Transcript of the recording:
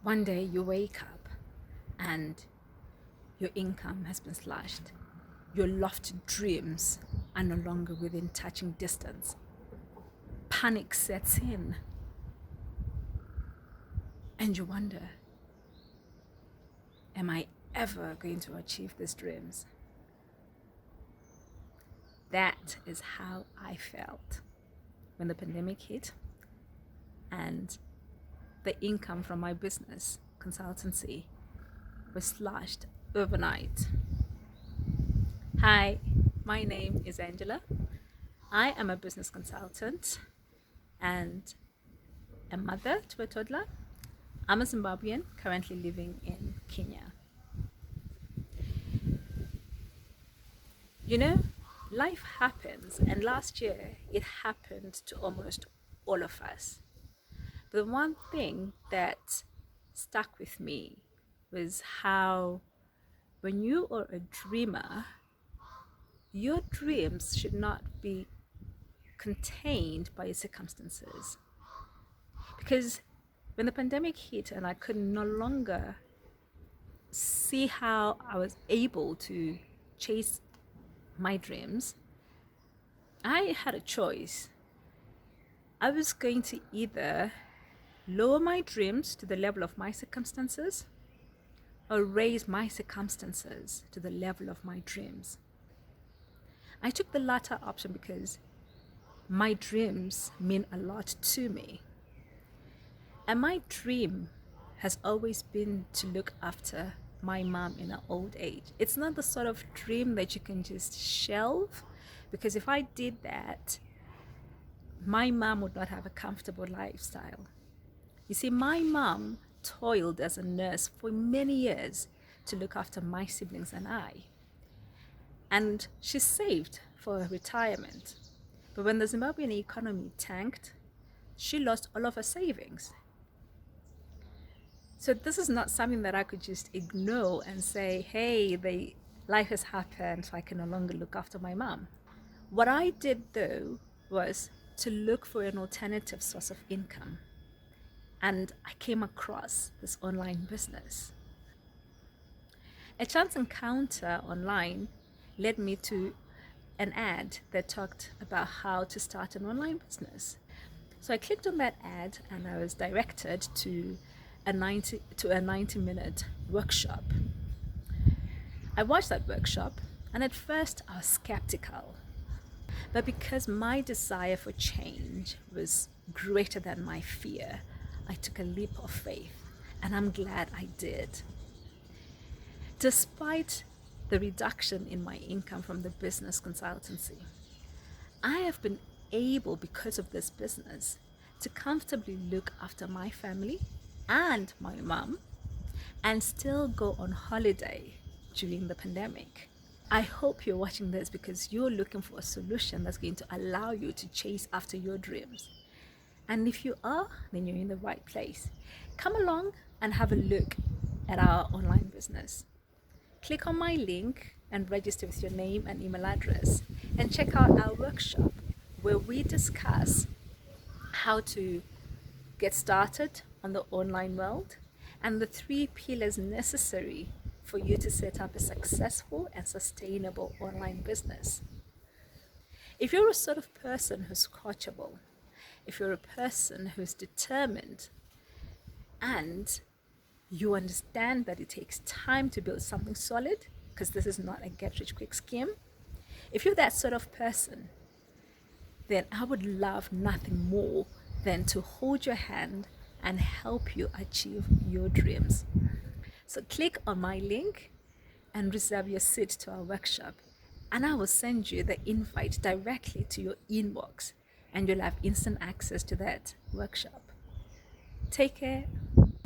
One day you wake up and your income has been slashed. Your lofted dreams are no longer within touching distance. Panic sets in, and you wonder, am I ever going to achieve these dreams? That is how I felt when the pandemic hit and the income from my business consultancy was slashed overnight. Hi, my name is Angela. I am a business consultant and a mother to a toddler. I'm a Zimbabwean currently living in Kenya. You know, life happens, and last year it happened to almost all of us. The one thing that stuck with me was how, when you are a dreamer, your dreams should not be contained by your circumstances. Because when the pandemic hit and I could no longer see how I was able to chase my dreams, I had a choice. I was going to either lower my dreams to the level of my circumstances or raise my circumstances to the level of my dreams. I took the latter option because my dreams mean a lot to me. And my dream has always been to look after my mom in her old age. It's not the sort of dream that you can just shelve, because if I did that, my mom would not have a comfortable lifestyle. You see, my mom toiled as a nurse for many years to look after my siblings and I. And she saved for her retirement. But when the Zimbabwean economy tanked, she lost all of her savings. So this is not something that I could just ignore and say, hey, life has happened, so I can no longer look after my mom. What I did though was to look for an alternative source of income. And I came across this online business. A chance encounter online led me to an ad that talked about how to start an online business. So I clicked on that ad and I was directed to a 90-minute workshop. I watched that workshop and at first I was skeptical. But because my desire for change was greater than my fear, I took a leap of faith, and I'm glad I did. Despite the reduction in my income from the business consultancy, I have been able, because of this business, to comfortably look after my family and my mom and still go on holiday during the pandemic. I hope you're watching this because you're looking for a solution that's going to allow you to chase after your dreams. And if you are, then you're in the right place. Come along and have a look at our online business. Click on my link and register with your name and email address and check out our workshop where we discuss how to get started on the online world and the 3 pillars necessary for you to set up a successful and sustainable online business. If you're a sort of person who's coachable, if you're a person who's determined, and you understand that it takes time to build something solid, because this is not a get-rich-quick scheme, if you're that sort of person, then I would love nothing more than to hold your hand and help you achieve your dreams. So click on my link and reserve your seat to our workshop, and I will send you the invite directly to your inbox, and you'll have instant access to that workshop. Take care.